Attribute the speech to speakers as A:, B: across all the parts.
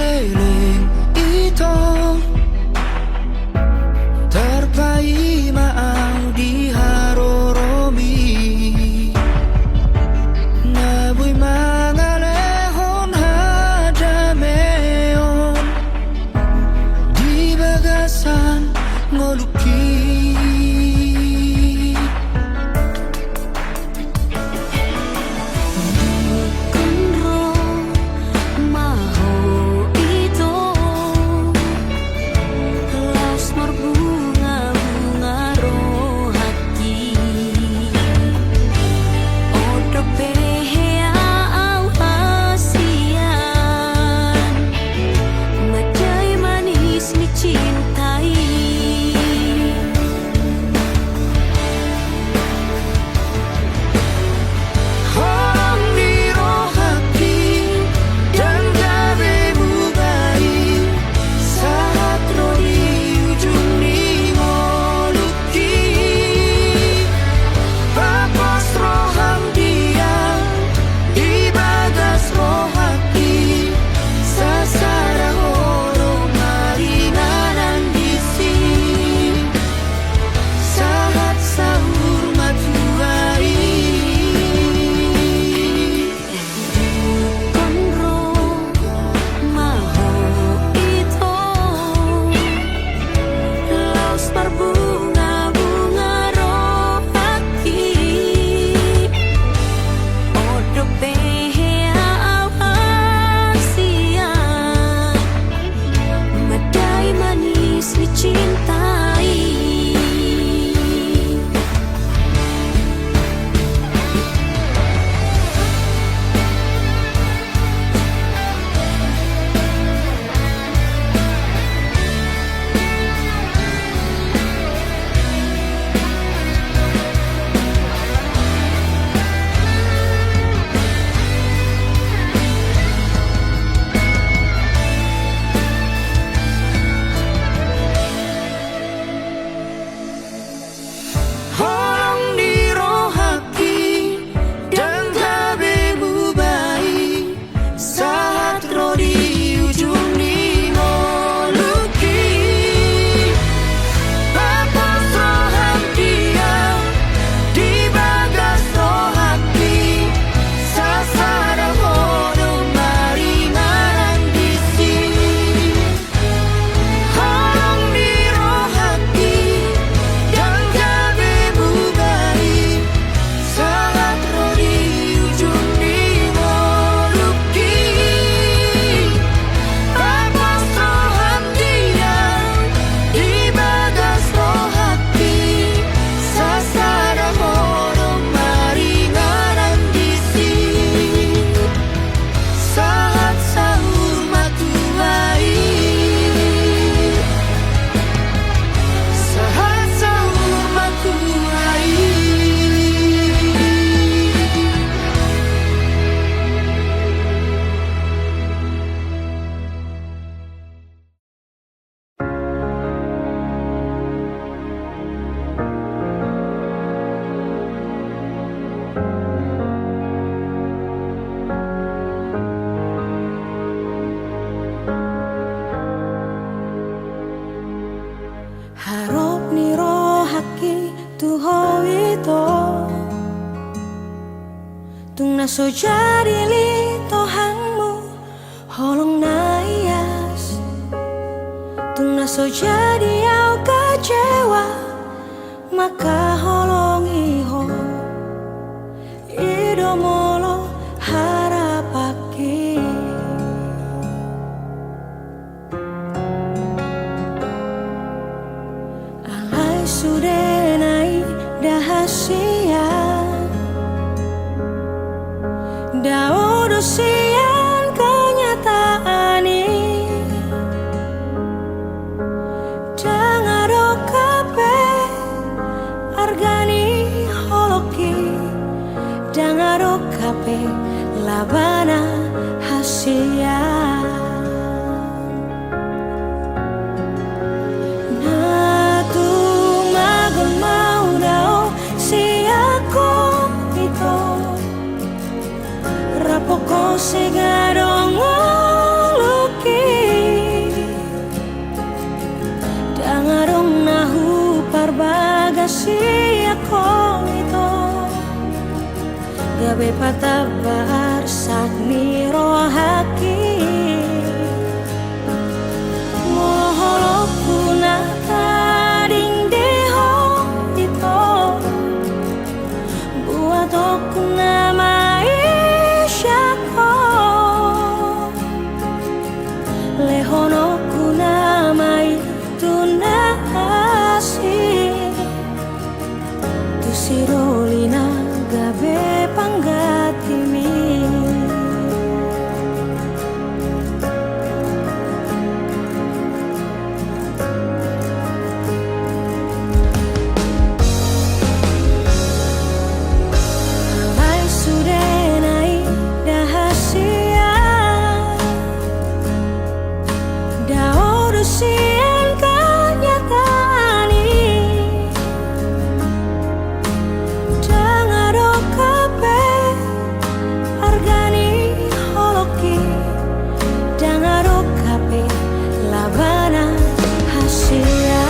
A: keliling ito terpaima ang diharoromi nabuy mga lehon hadameon di bagasan ngoluki
B: So jadi litohangmu holong naias tung naso jadi au kecewa maka holong iho idomolo harapaki alai sudenai dahasia Daudo sian kenyataan ini Dangado kape argani holoki Dangado kape labana hasia Natu magon mau dao si aku itu Rapoko segadong luki lehonoku namai tunasi tusirolina gabe panggatimi. Alai sudenai dahasia daorusian kanyatani dangaro kape argani holoki dangaro kape labana hasia.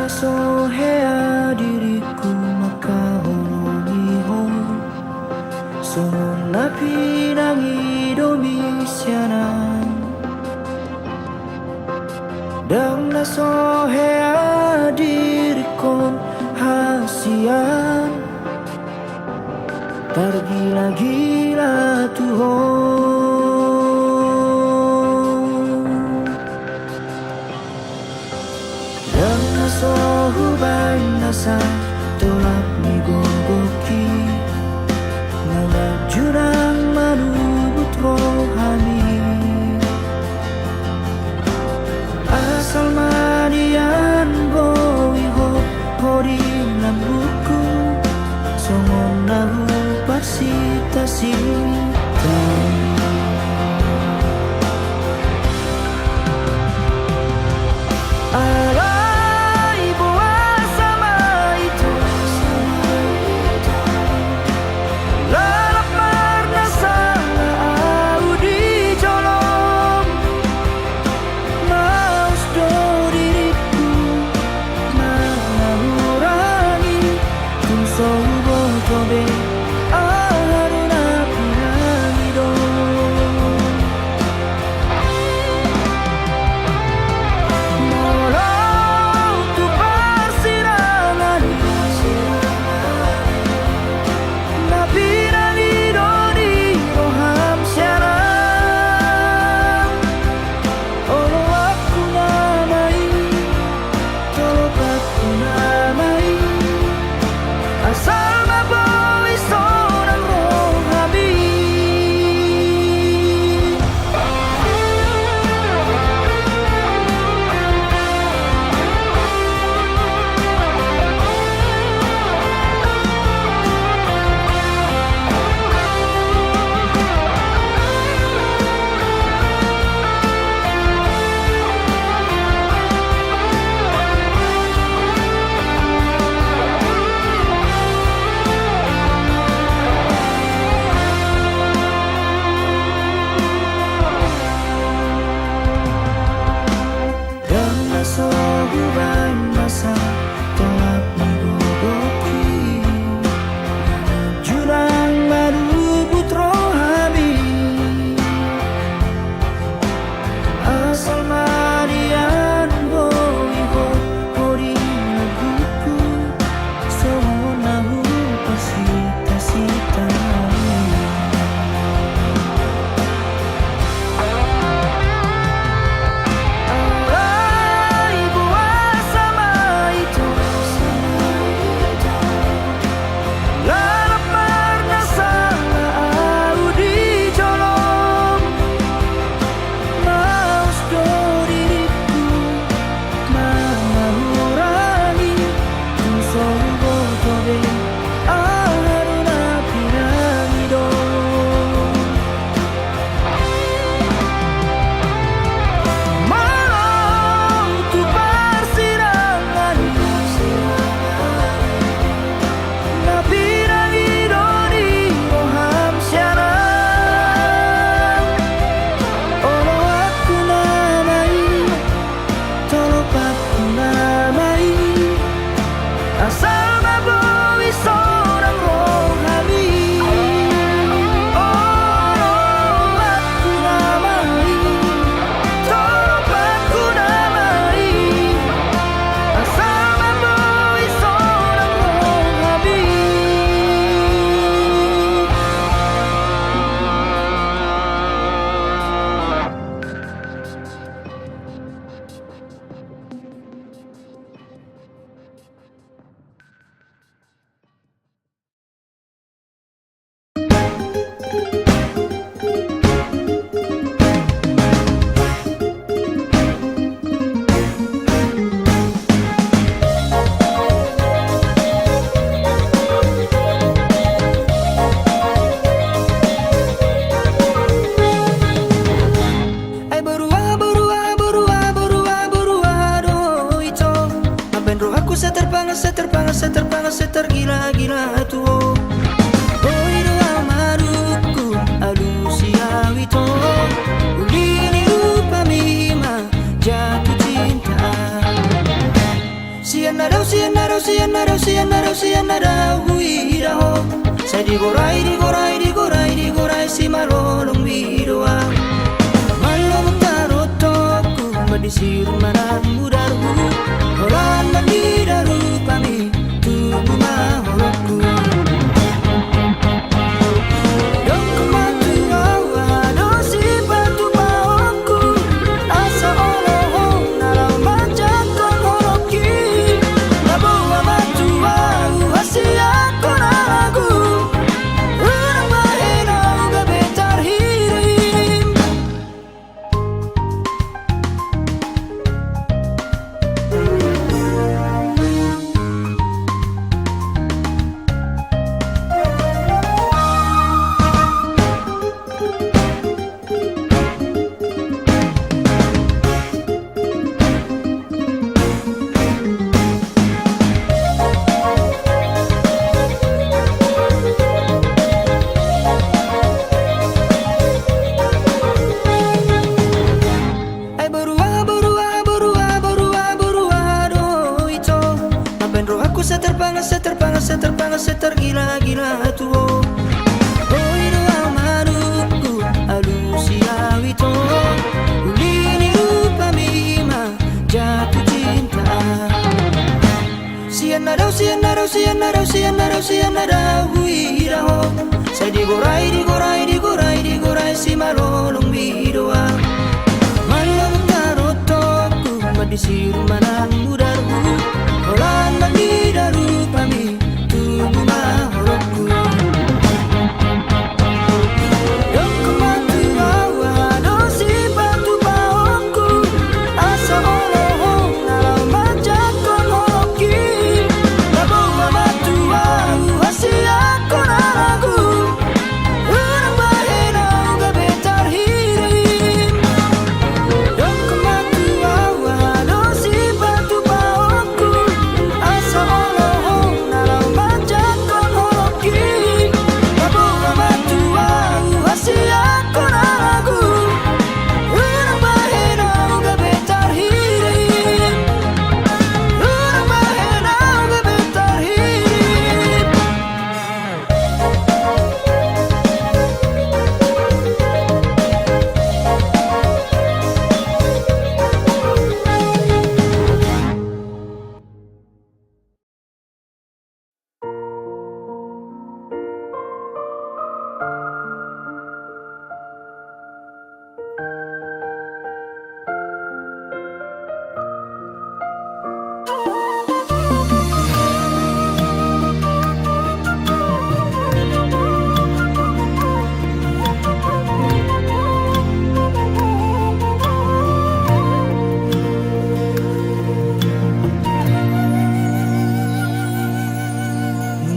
A: Sohea diriku maka holonihon Songon napi nangi domisianan Dan na sohea dirikon hasian Tergila-gila tuhon Dan na sohubay nasa tolak ni gogoki Jurang manubut rohani Asal manian boi ho horin nan buku Songon nahu parsita-sita Alay buah sama itu Lalap sianara huiraho. Saya digorai si malolong bidoa. Malong tarotoku madisir manan mudarku. Horan mandidaru pami tumu mahoroku. Setergila-gila tuo. Oh doa manuku alusia wito. Ulini rupa mima jatuh cinta. Sianarau huiraho. Saya digorai si malolong bidoa. Malong tarotoku madisir manan mudarku. Holan mandidaru pami tumu mahoroku. Dongku matu awa dosi batu baoku. Asa oloho nalau majakon holoki. Labawa matu au hasia konaragu. Urang bahena uga betar hirim. Dongku matu awa dosi batu baoku. Asa oloho nalau majakon holoki. Labawa matu au hasia konaragu. Urang bahena uga betar hirim. Urang bahena uga betar hirim.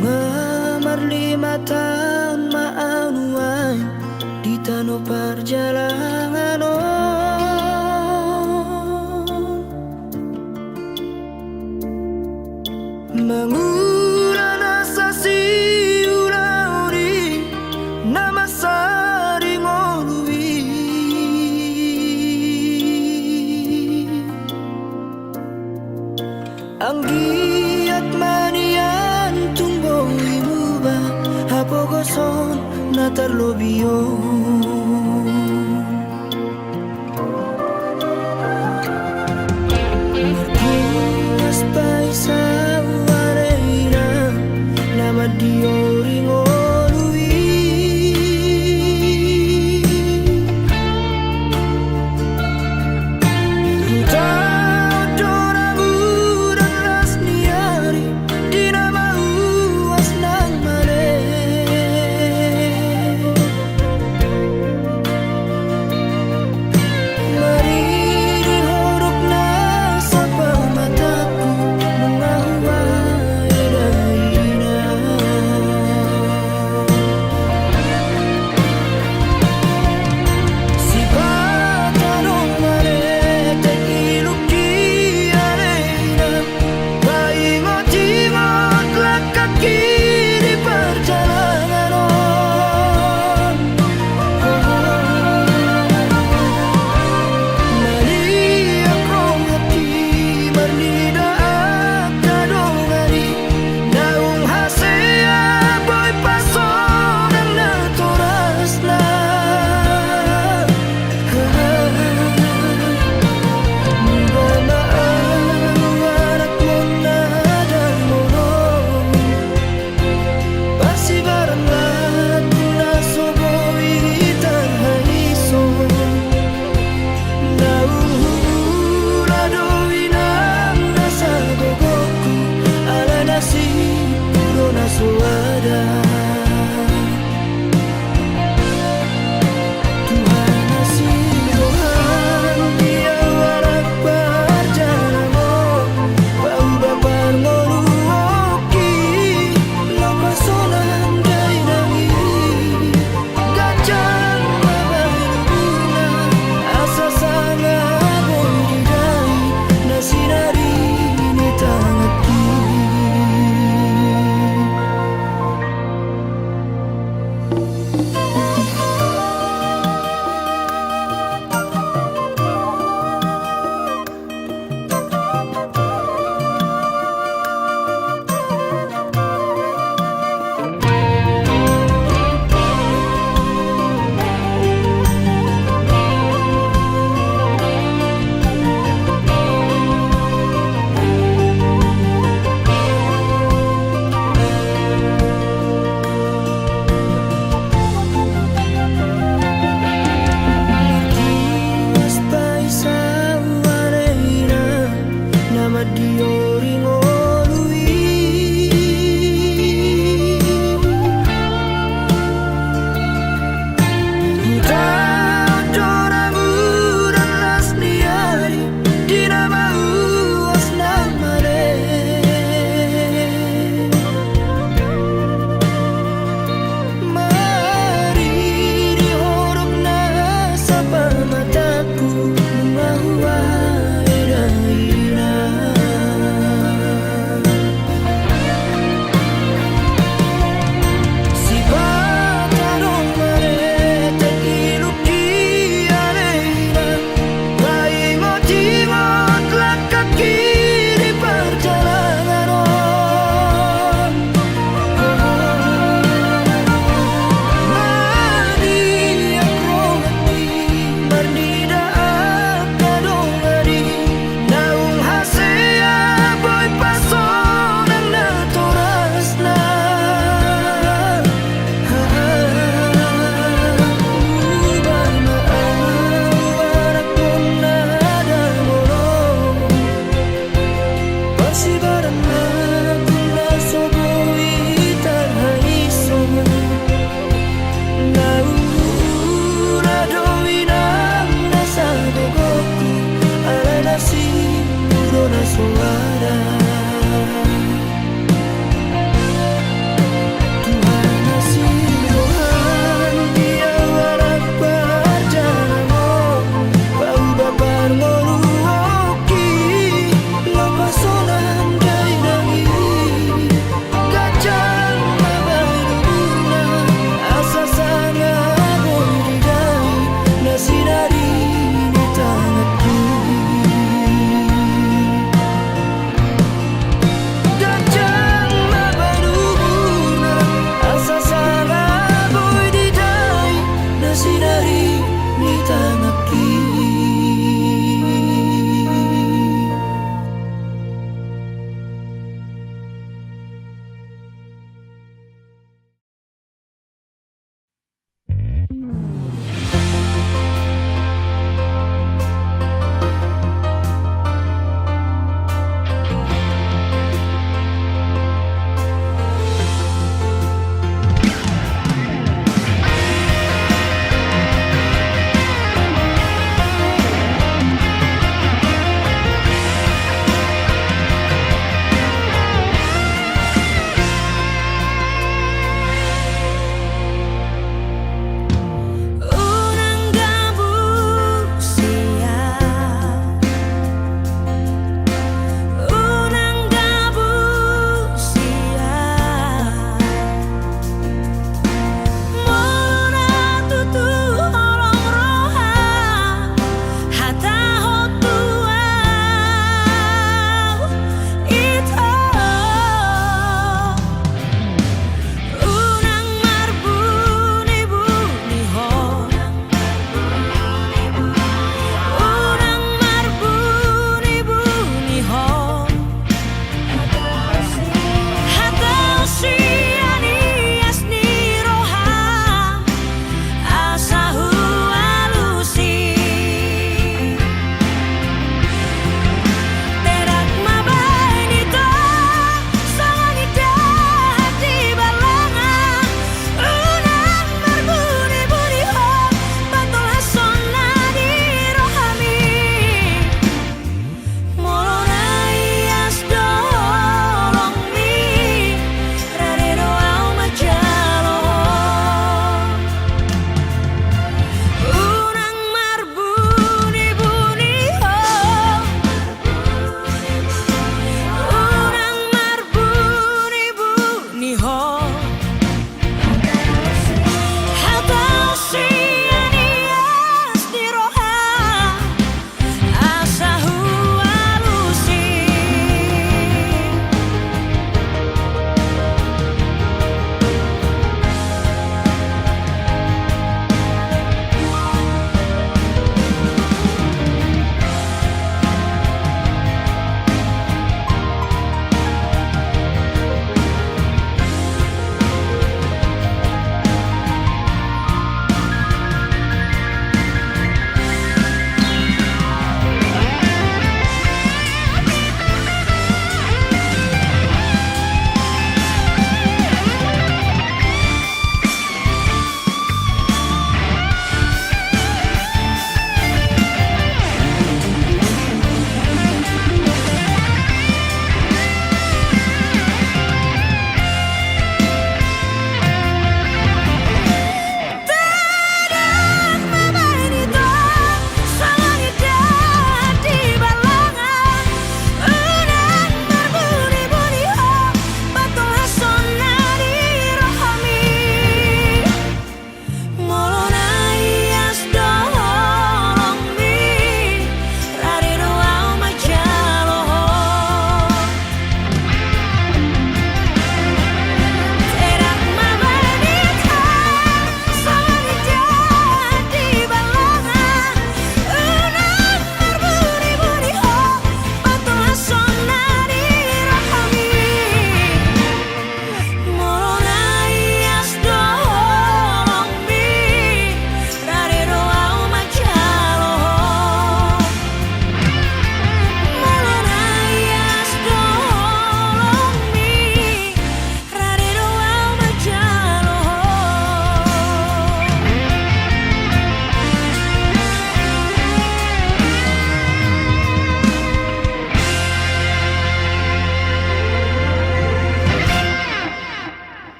A: Mengemar 5 tahun maanuan di tanah perjalanan mengulang asa si ulauri nama saring olui. Anggiat manian tumbo imuba hapogoson natar lobio. Markunas paisa wareina nama dioring olui. Mari dihorok na sa pamataku.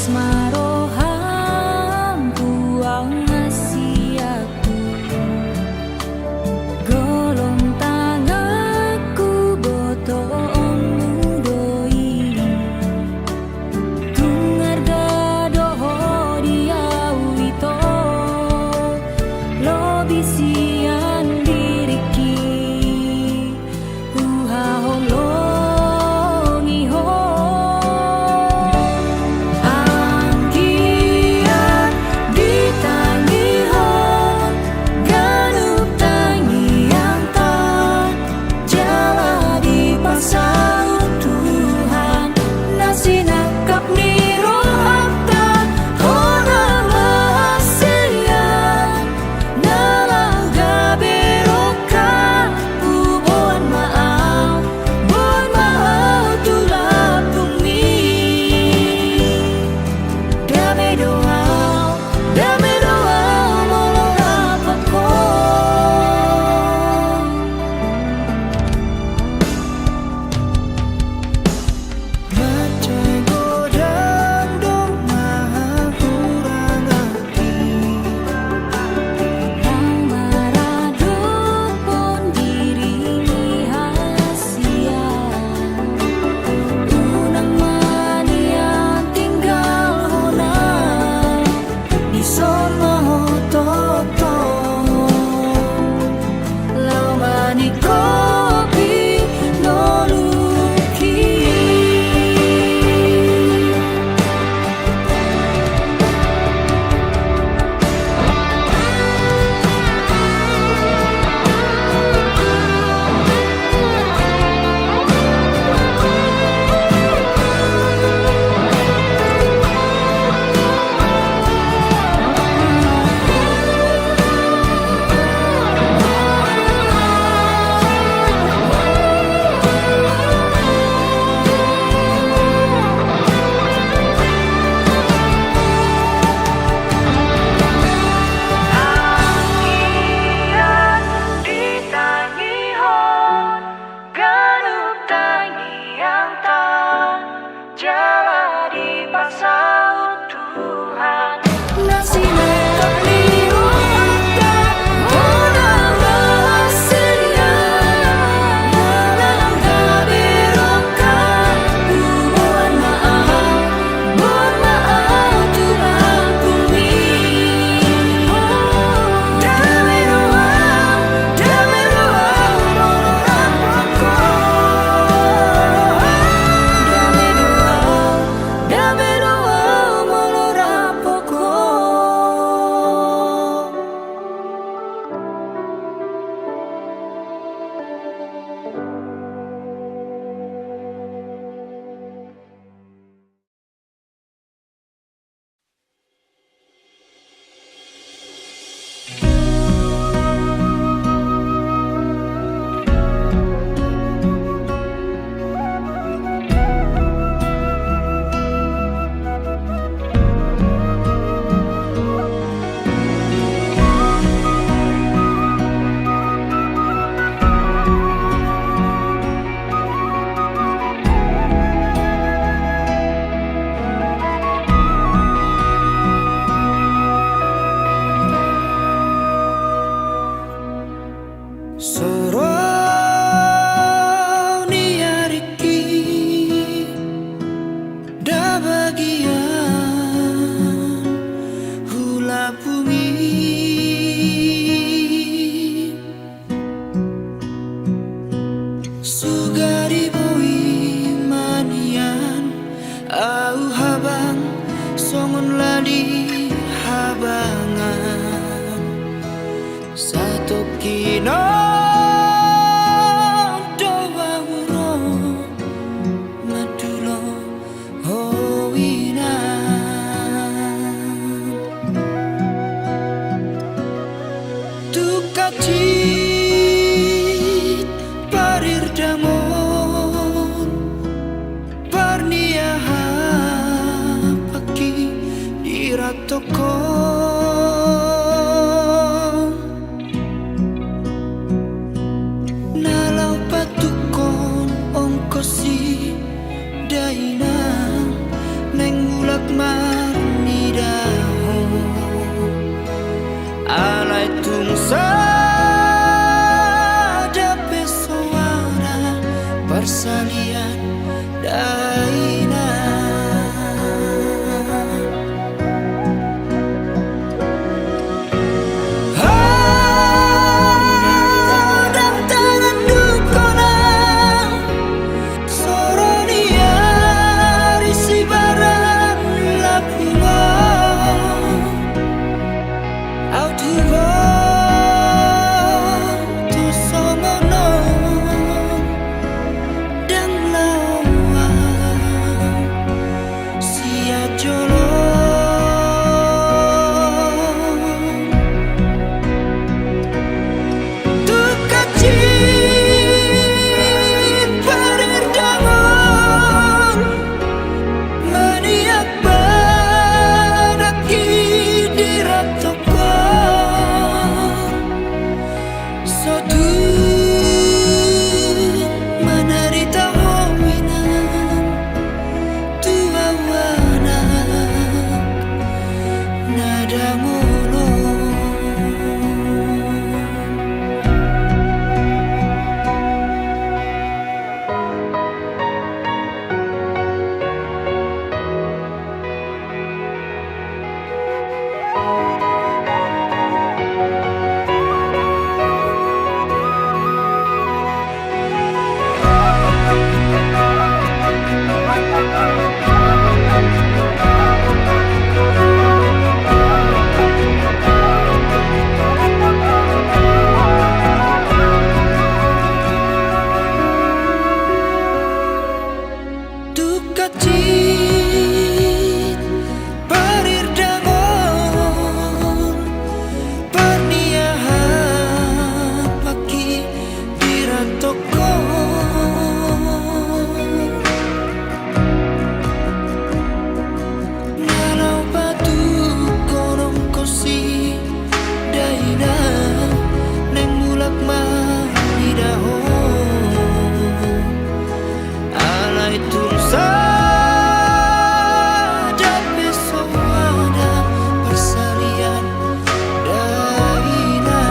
B: asmaroham buang asiaku golong tangaku botoon mudoi tungar gadoho diawito lobisian diriki uhaholong iho angkian ditangihon ganup tangi yang tak jala di pasau Tuhan nasinakap ni rohapta honang hasian nalaga beroka bon maaf tulap bumi dame doa molorap ako
A: Baca godang dong maha kurang hati
B: Nang maradok pun diringi hasia Unang manian tinggal hona Di sono toto Lau mani kopi noluki ditangihon ganup tangi yang tak jala di pasau Tuhan nasinakap ni rohapta honang hasian nalaga beroka bon maaf tulap bumi dame doa molorap ako dame doa molorap ako Soroni ariki da bagian hula bumi sugari boi manian au habang songon lali habangan satu kino doa wuro madulo howinan tukacit parir damon parniaha paki iratoko nalau patukon ongkosi daina neng mulak ma duka cit parir dangon perniahan pagi diratokon nalau batu korong kosi daina neng mulak manidahon alai tulsa dan besok ada persalian daina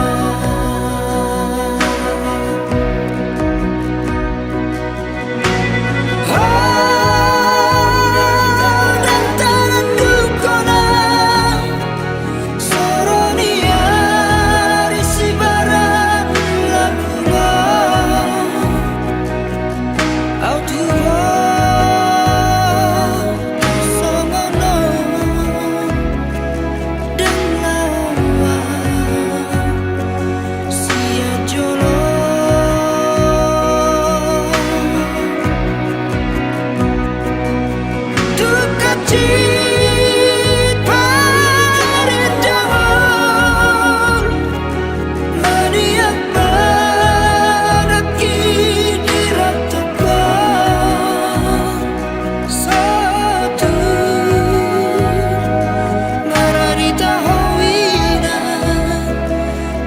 B: dan tanganku kona soronia risi barang lakunya autua songono dengawa sia jolo duka cit parit dangon maniak manaki diratokon satu mararita howina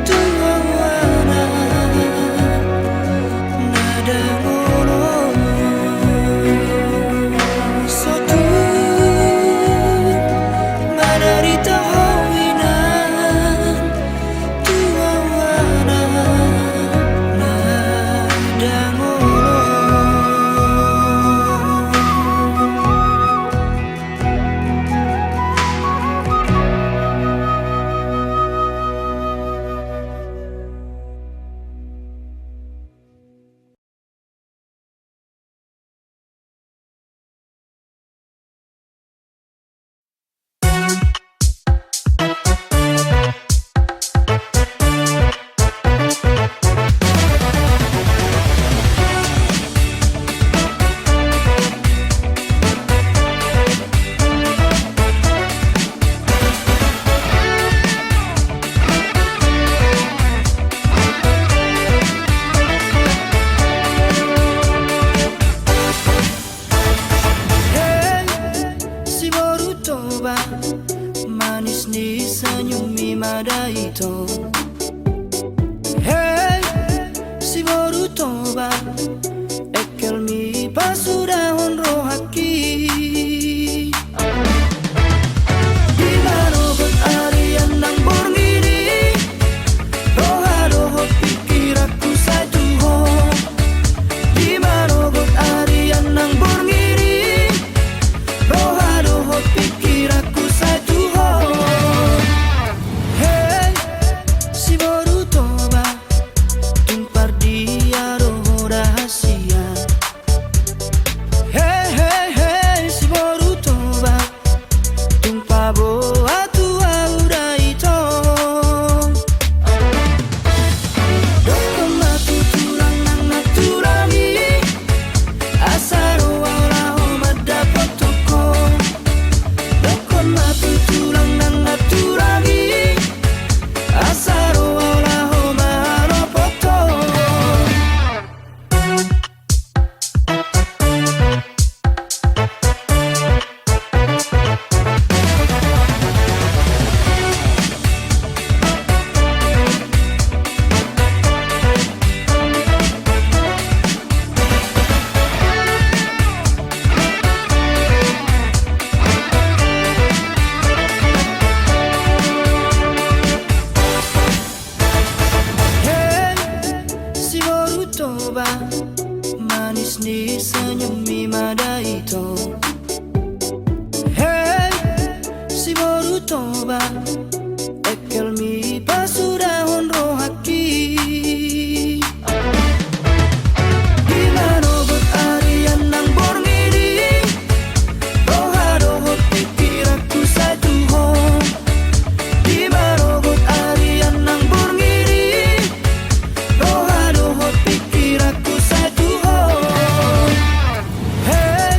B: tuawana nada ngolo satu mararita howina tuawana nada ngolo. Hey, si Borutoba manis ni senyumi madaito. Hey, si Borutoba ekel mi pasudahon rohaki. Di marobot arian nang borngiri rohado pikir aku satu. Di marobot arian nang borngiri rohado pikir aku satu. Hey, si Borutoba tumpar dia roho rahasia. Hey, hey, hey, si Borutoba tumpah boa tua udah itu. Dokon matu tulang nang naturami asaro wala dapat toko. Dokon matu tulang nang naturami asaro wala poto. Hey, si Borutoba manis ni senyumi madaito. Hey, si Borutoba ekel mi pasudahon rohaki. Di marobot arian nang borngiri rohado pikir aku satu. Di marobot arian nang borngiri rohado pikir aku satu. Hey,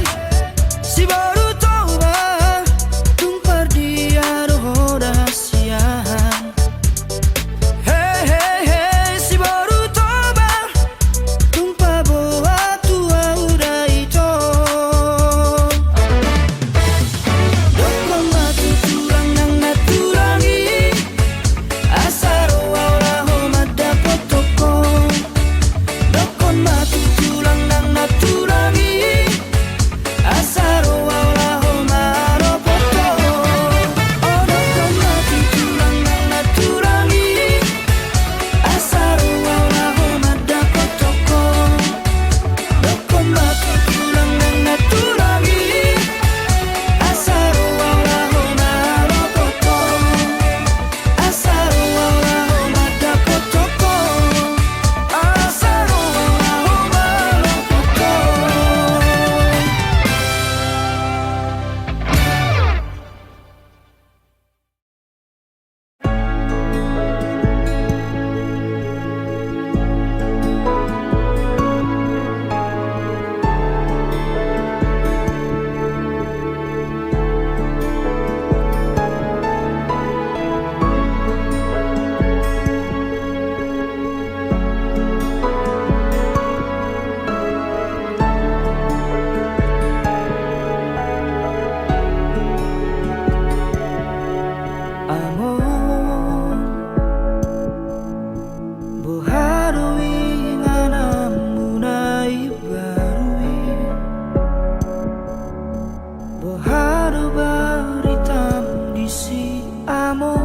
B: Baharo baritam di si amo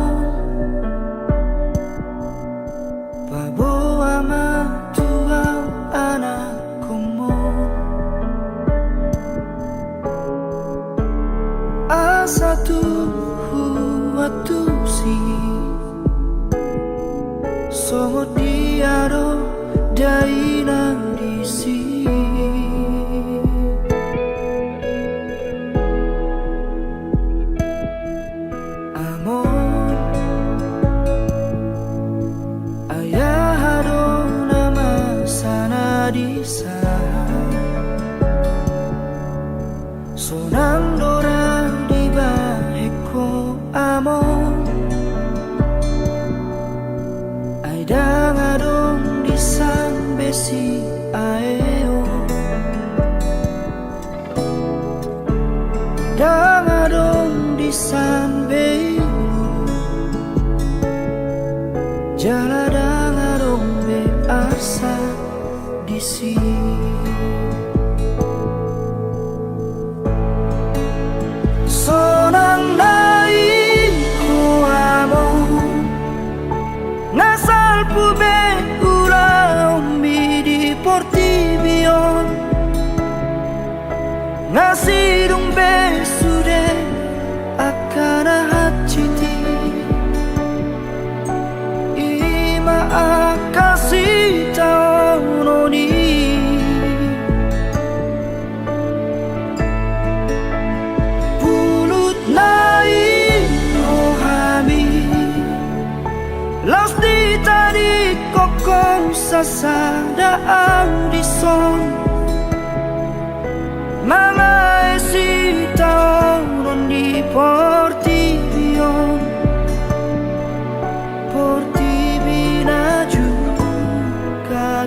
B: Baboa matuau anak kumo Asa tu huatu si Songo diaro dainang di si Amor Ayah hado nama sana di sa Sonang dorang di baheko amor Ay dangadong di san besi aeo Dangadong di san beilu Jala dangadong be asa di si Sonang lain ko amo Nasal pube ulang di portibion Ngasidung be sude akan haciti Ima akasi taunoni Pulut lain rohami Laus di tadi kokong sasada audison Mga esita non di portibion Portibina juga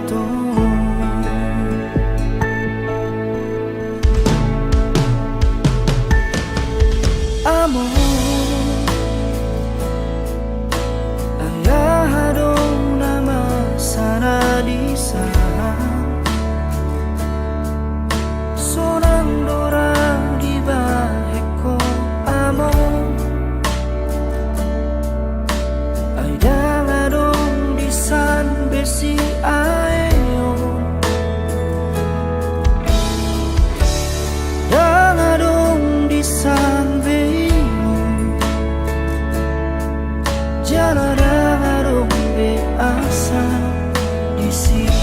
B: Amor Ayah hadong nama sana di sana Sonang dorang di baheko amor Ay dangadong di san besi aeo Dangadong di san beilu Jala dangadong be asa di sini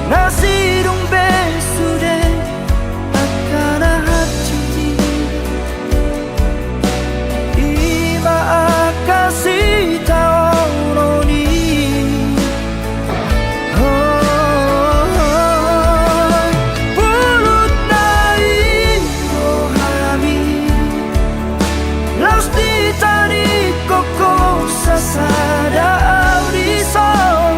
B: Nasidung besude akan hati Ima akasi taunoni Pulut naik rohami Laus di tadi koko sasada audison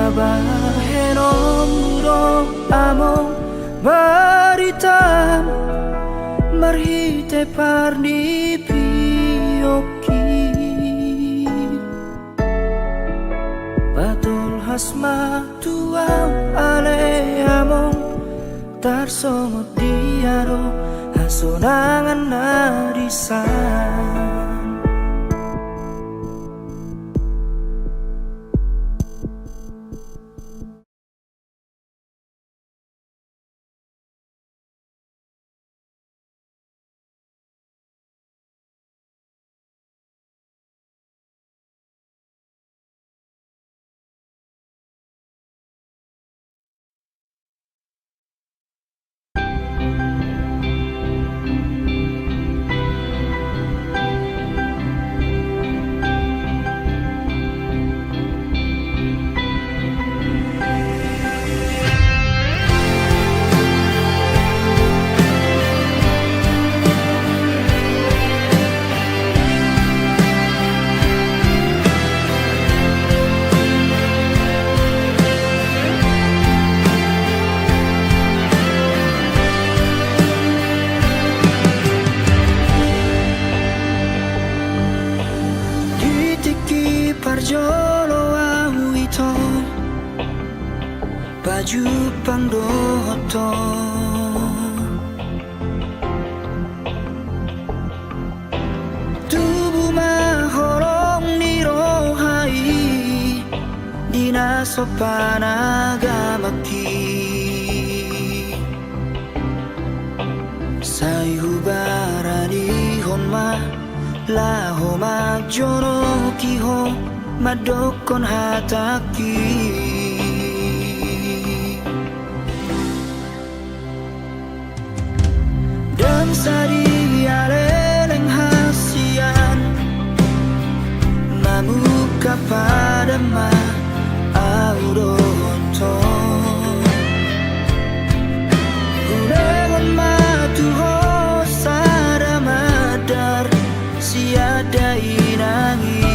B: Bahenom burong among baritam marhite parni pioki Batul hasma tuang ale among tarsongot diaro hasonangan narisan baju pangdoto tubuh mahorong nirohai dina sopan agamaki sayubarani honma laho majono kiho madokon hataki dan sari aleleng hasian mamuka pada ma auroto ulewan matuho sada madar siada inangi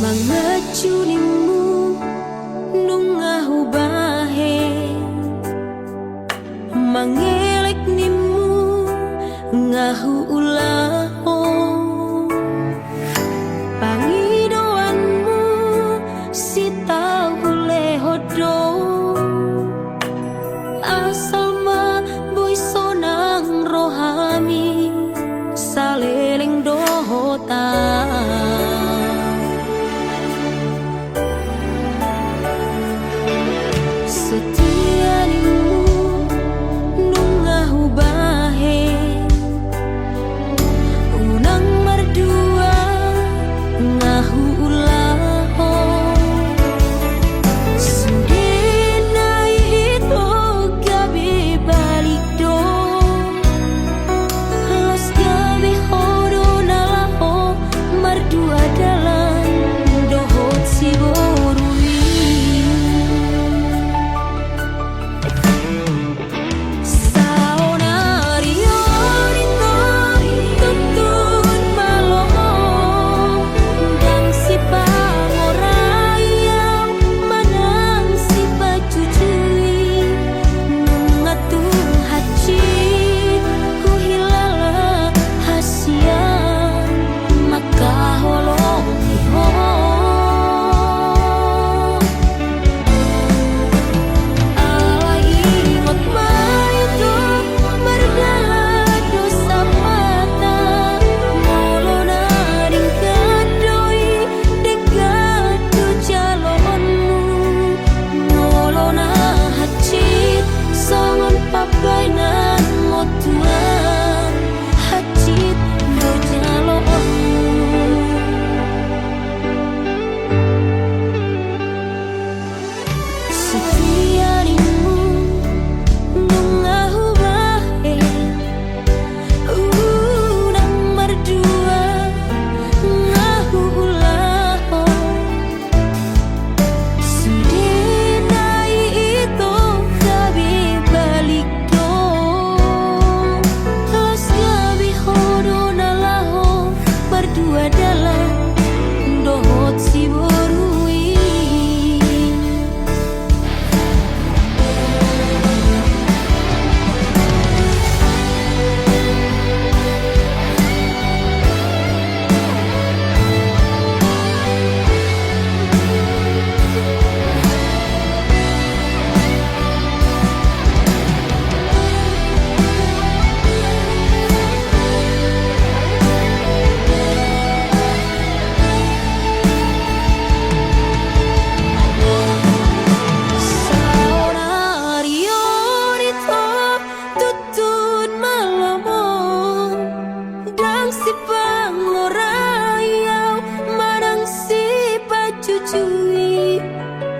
C: Mangecunimu nungahu bahe, mangelek nimu ngahu ulaho, pangidoanmu si tahu lehodo, asal ma boy sonang rohani saleleng dohota. Setianimu nungahu bahe, unang merdua ngahu ulaho, sudinai itu gabi balik do, los gabi hodo nalaho merdua dalam dohot si borui.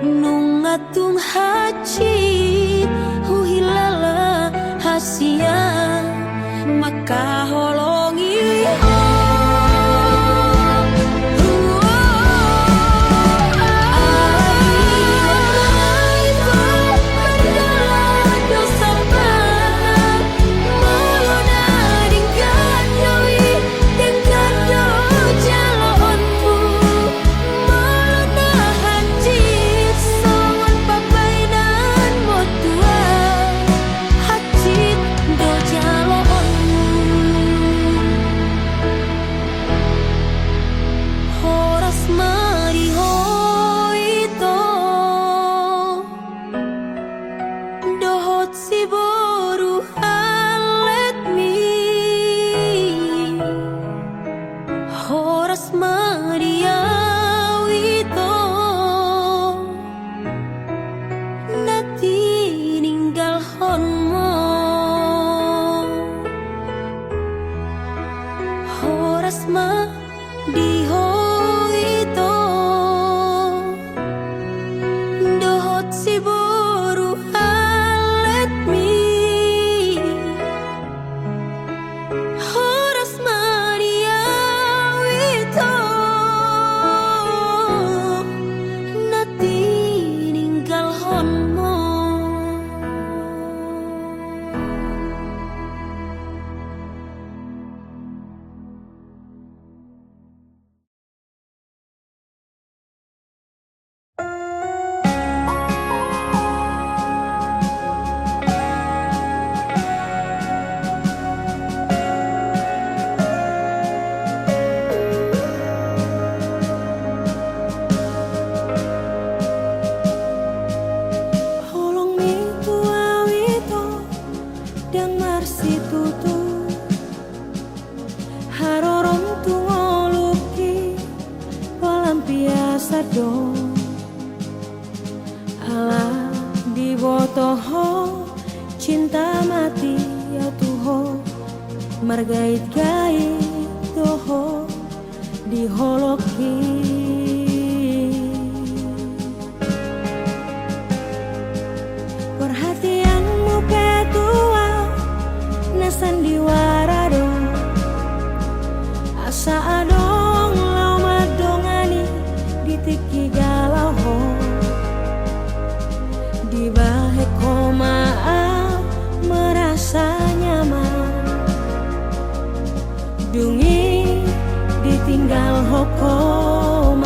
C: Nungatung haji huhilala hasia maka holongi sado ala di botoho cinta mati ya tuho margait-gait doho di holoki perhatianmu petua na sandiwara do asa adong lau madongani ditiki galau ho di bahe komaa merasa nyaman dungi ditinggal hokomaan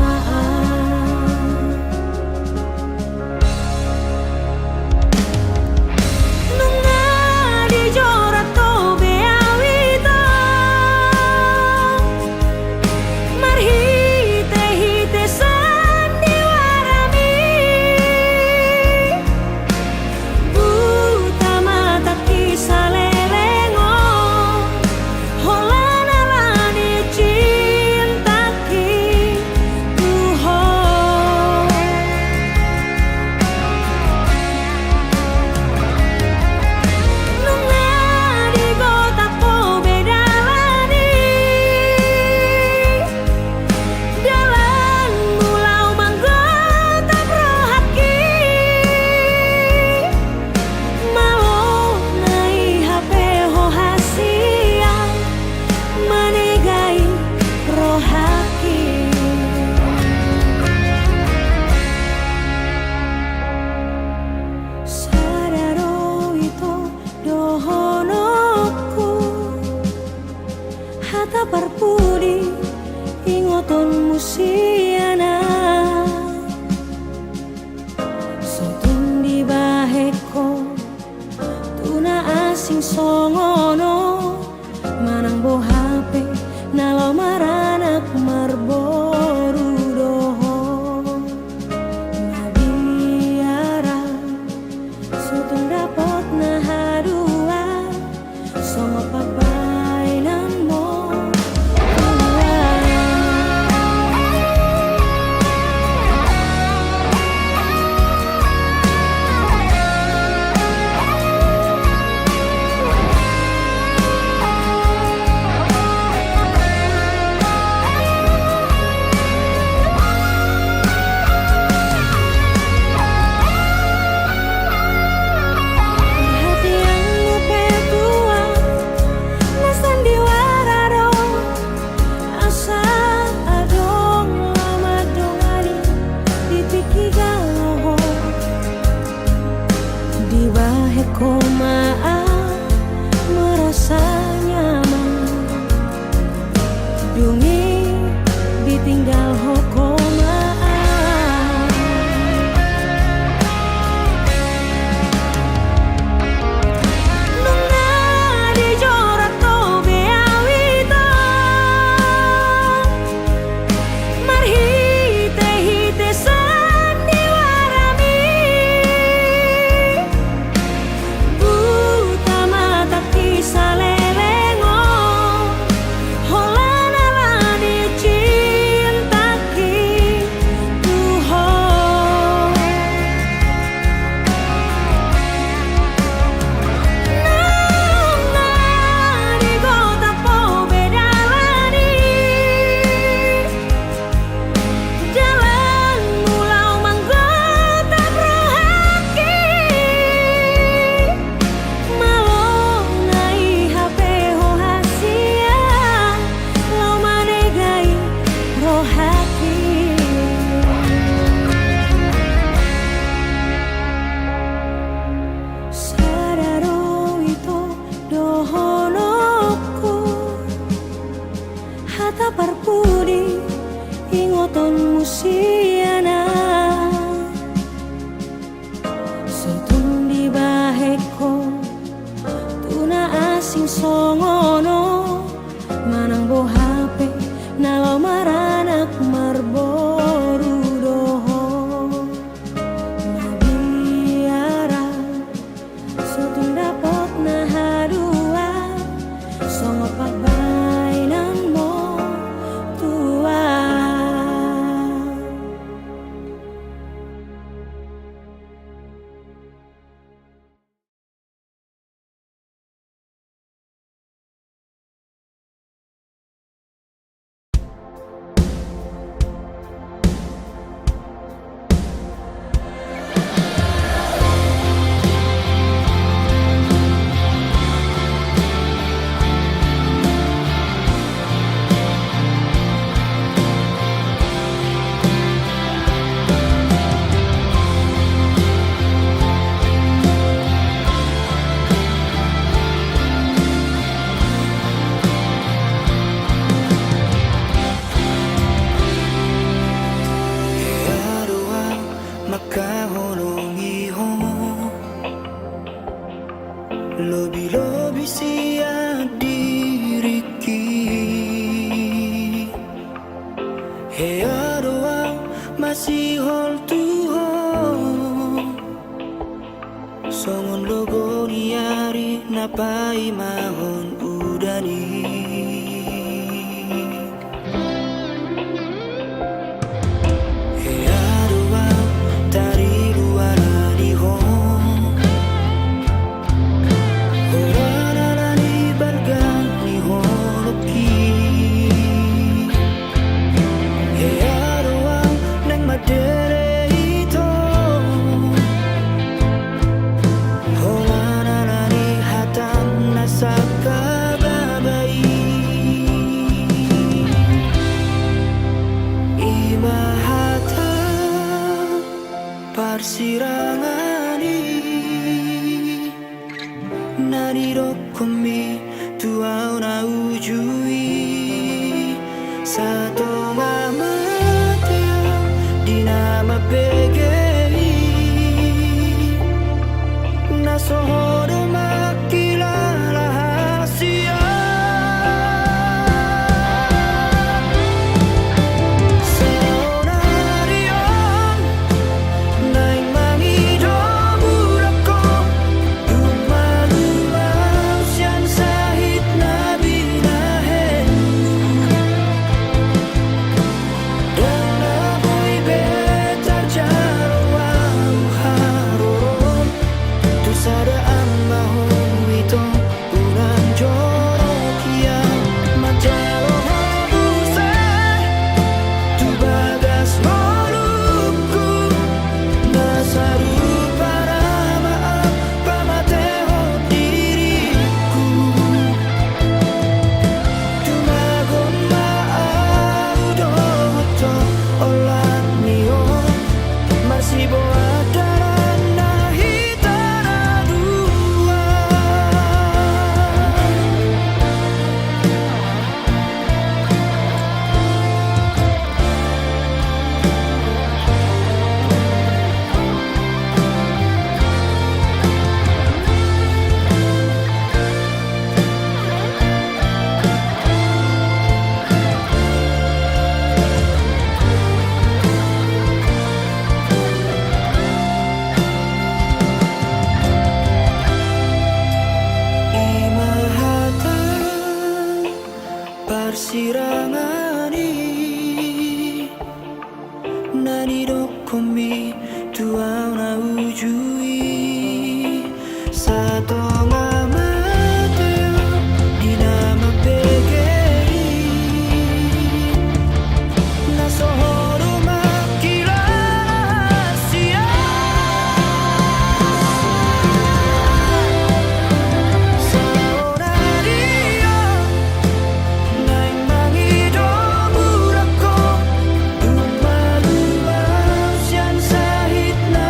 C: nunga dijorat to beawito marhite-hite sandiwarami buta mata kisah lelengo holana lani cintaki tuho nunga di kota ko beda lani dalan mulau manggota prohaki malo nai HP ho hasia manegai rohaki sadaro ito dohonoku hata parpudi ingoton musiana sotun di baheko tuna asing songono manang bo HP nalo maranak marboru doho nabiara sutun dapot na hadua songo pabainan mo perhatianmu petua na sandiwara do asa adong lama dongani ditiki galau di bahe komaa merasa nyaman dungi ditinggal hokomaan nunga dijorat to beawito marhite-hite sandiwarami buta mata kisah lelengo holana lani cintaki tuho nunga di kota po beda lani jalan mulau manggota prohaki malo nai HP ho hasia lau manegai rohaki sadaro ito dohonoku hata parpudi ingoton musiana sotun di baheko tuna asing songono manang bo HP nalo maranak marboru doho nabiara sotun dapot na hadua songo pabainan mo tua
B: Hea doa masih hold to hold Songon logo niari napai mahon udani Hea doa tari luara di hong Horana ni barga ni holoki Hea doa neng madere ito Horana ni hatang nasaka babai Imahata parsirangani Nariro komi tuau na ujui Sato mamateo di nama pegei Nasohodo makilala hasia Seonarion Naing mangido burako Lumalumaw siyan sahit na binahen Dan namoy betar jaraw haron Tu sadaan mahong ito Unang jorokia Majalo habusay Tu bagas molukku Nasaru para maaf Pamateho diriku Tumagon maaw doto Olat niyo Marsibo adaran na hitara dua Imahata parsirangani Nanido komi tuau na ujui Sato ngamateo di nama pegei Nasohodo makilala hasia Seonarion Naing mangido burako Lumalumaw siyan sahit na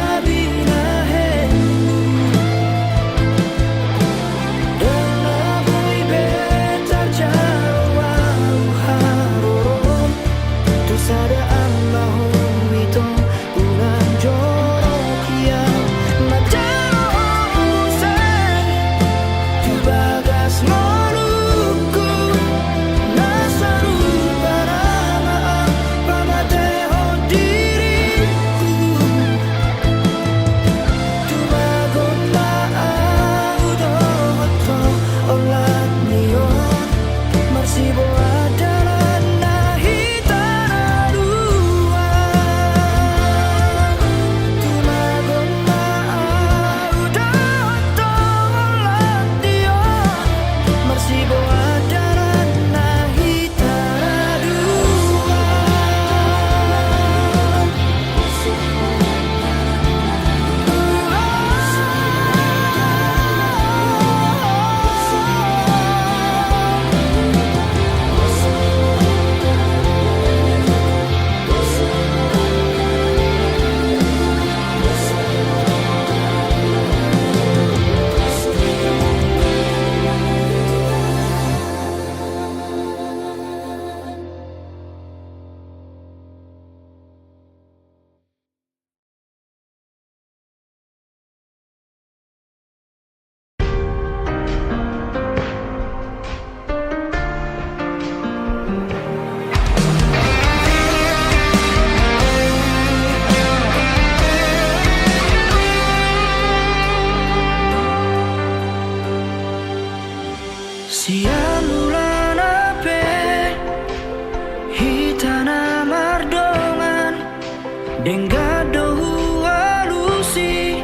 B: Dengado halusi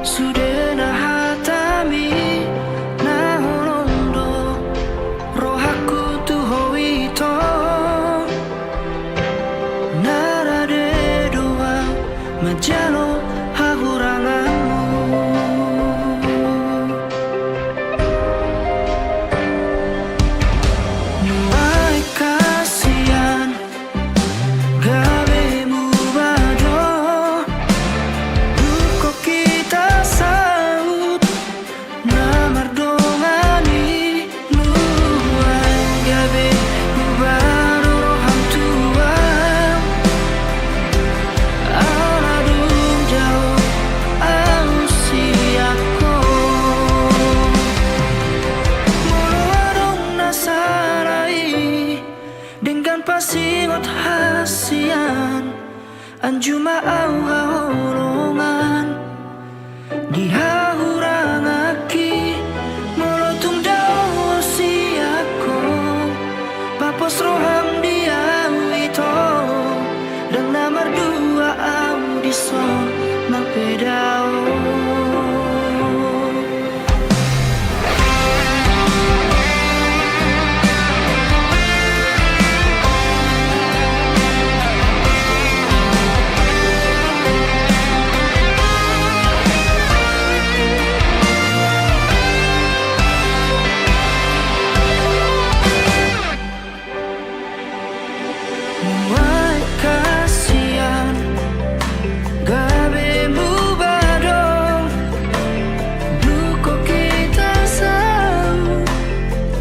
B: sudah hatami na holondo rohaku tu hoito narade doa majalo hahuranganmu. Nuai kasihan gabemu bado duko kita saut namar dongani nuai gabemu bado roham tua aladung jauh ausiako molo adong nasarai dengan pasingot hasian anjuma au haholongan dihahurangaki molotung dao siako papos roham dia ito dan namar dua au dison nang pedao. Nuai kasihan gabemu badong duko kita sau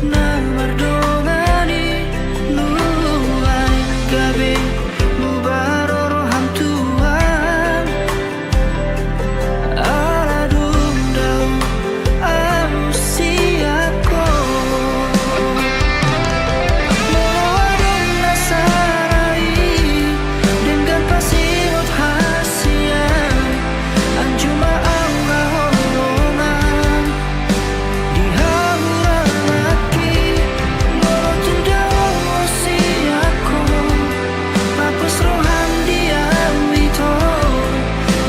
B: namar dongani nuai gabemu bado roham tuan aladung dau ausiako molo adong nasarai dengan pasingot hasian anjuma au haholongan dihahurangaki molotung dao siako papos roham dia ito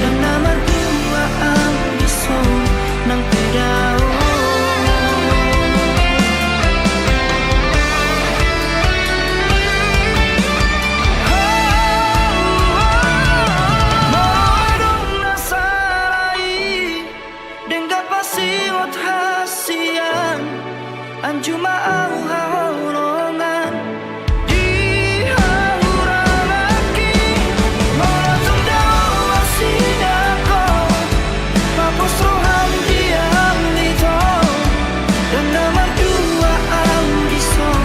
B: dan namar dua au dison nang pedao. Modong nasarai dengan pasingot hasian anjuma au haholongan dihahurangaki molotung dao siako papos roham dia ito dan namar dua au dison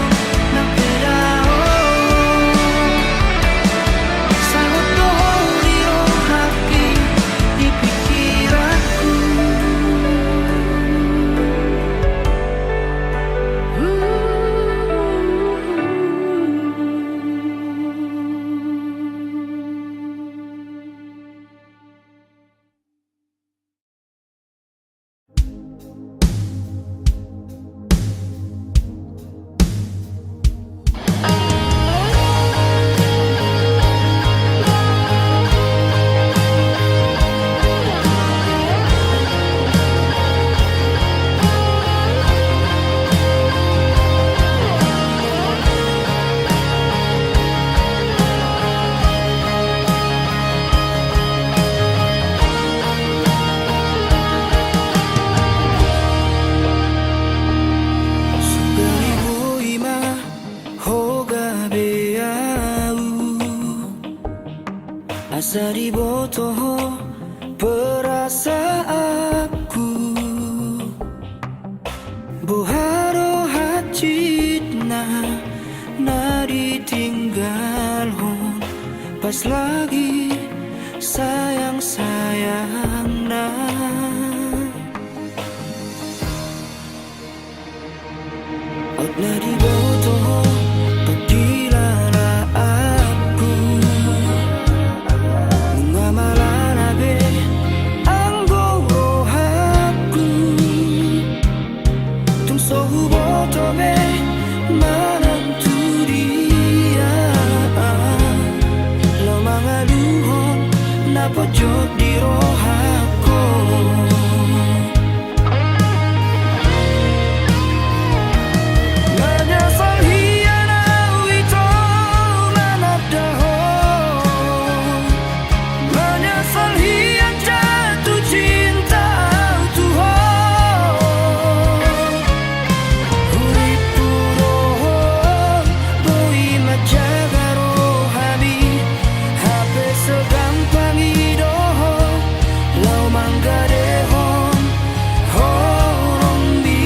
B: nang pedao. Sangat dohong di rohaki di pikiranku. Sugaribu ima hoga beau asari botoho perasaanku boharo hacitna nari tinggal hon pas lagi sayang-sayang out nari botoho pagkilala aku ngamalan abe ang gorohaku tung sohu boto be manang tudia lo mga luhon pojok di rohaku. Menyesal hianat itu manadaho, menyesal hian jatuh cinta Tuhan. Uripu rohon boi majaga rohani, hape segampang idoho lau manggadehon horong bi.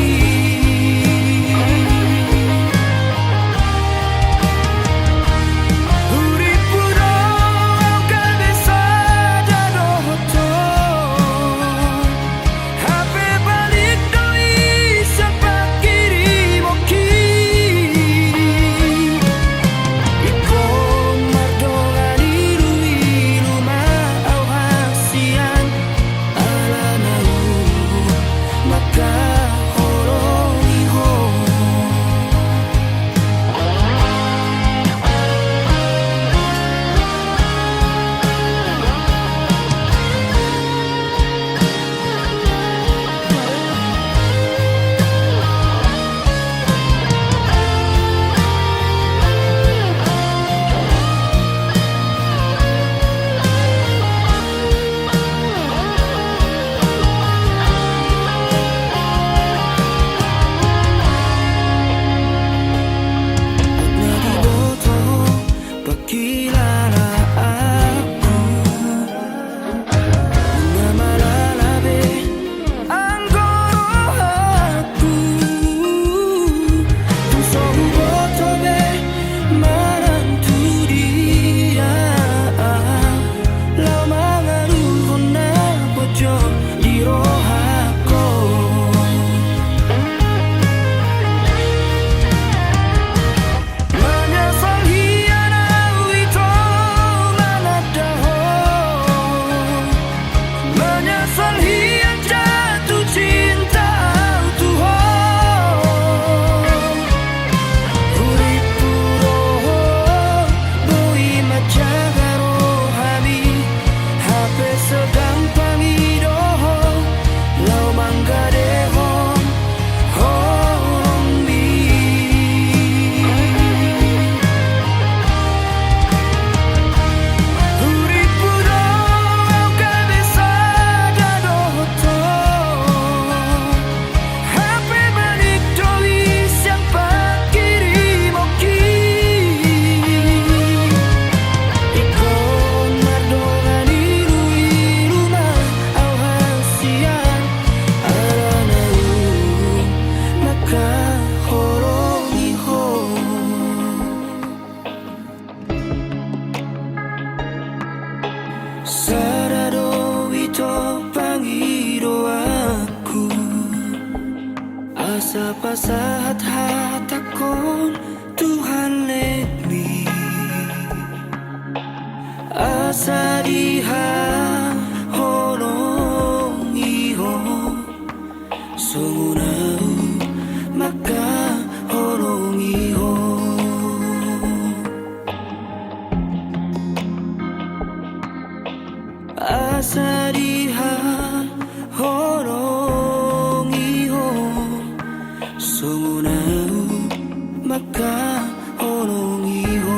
B: Uripu rohon kabesa dadohoto, hape balik doi sempat kiri moki. Ikon mardongan ilu ma au hasian ala nau maka horong iho. Nadi boto pakilala aku, bunga malalabe ang gorohaku. Pusoku boto be manantu dia, lau mangaruhon na pojok di rohaku. Menyesal hianat itu manadaho, menyesal hian jatuh cinta Tuhan. Uripu rohon boi majaga rohani, hape segampang idoho lau manggadehon horong bi. Uripu rohon kabesa dadohoto, hape balik doi sempat kiri moki. Ikon mardongan ilu ma au hasian ala nau maka horong iho. Sarado ito pangido aku, asa pasahat hatakon Tuhan let me. Asa diha horong iho, sungunau maka horong iho. Asa diha horong iho, sungunau maka horong iho.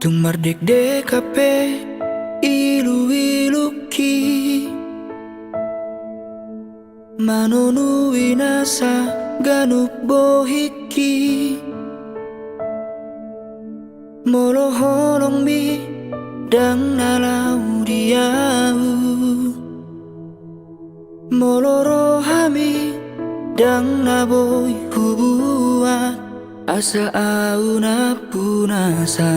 B: Tung mardek dekape ilu-iluki, manonu inasa ganup bohiki, molo holong mi dang nalau diau, moloro hami dang naboy hubuat asa auna punasa.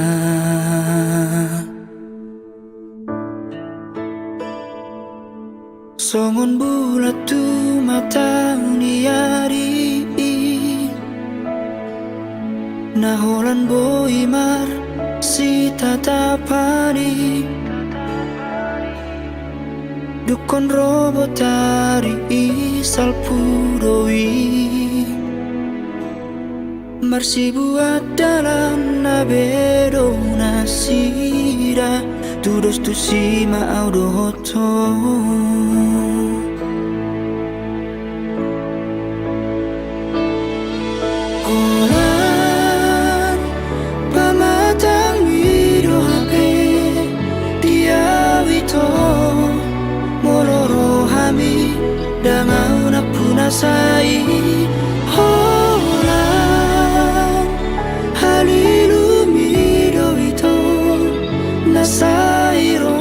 B: Songon bulat tu mata niari naholan boy mar si tatapani dukon robotari isal puroi marsi buat dalam nabedo nasira tudos tu sima audoto kolan pamatang wiro hape dia wito moloro hami dangau na punasai holang halilu mido ito nasairo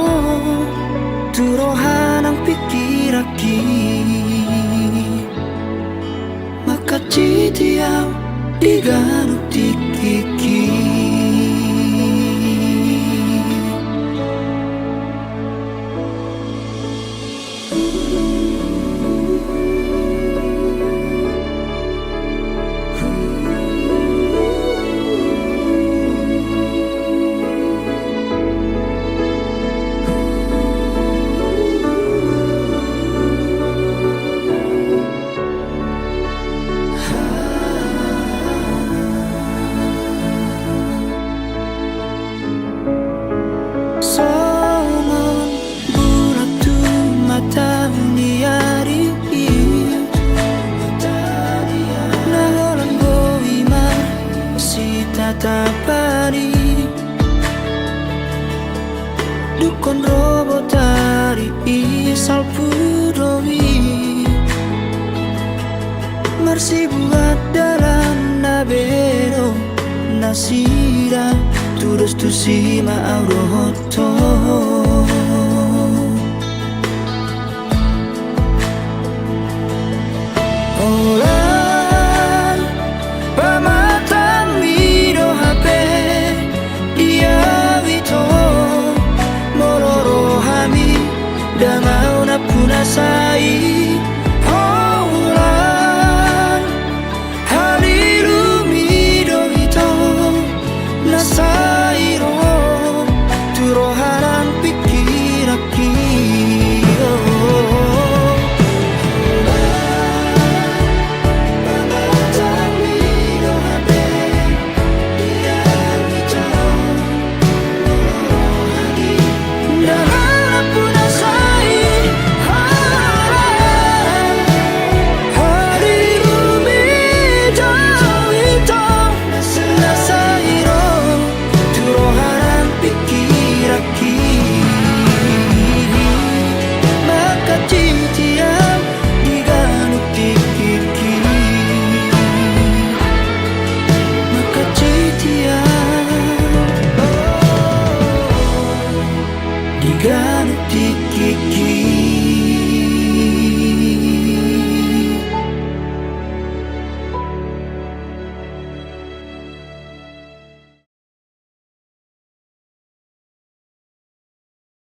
B: turohan ang pikiraki makacitiaw di ganuk tikiki. Songon bulat tu mata niari naholan boy mar si tatapani dukon robotari isal pudoi marsi buat dalam nabero nasira tudos tu sima audoto olan pamatang mido hape dia wito moloro hami dang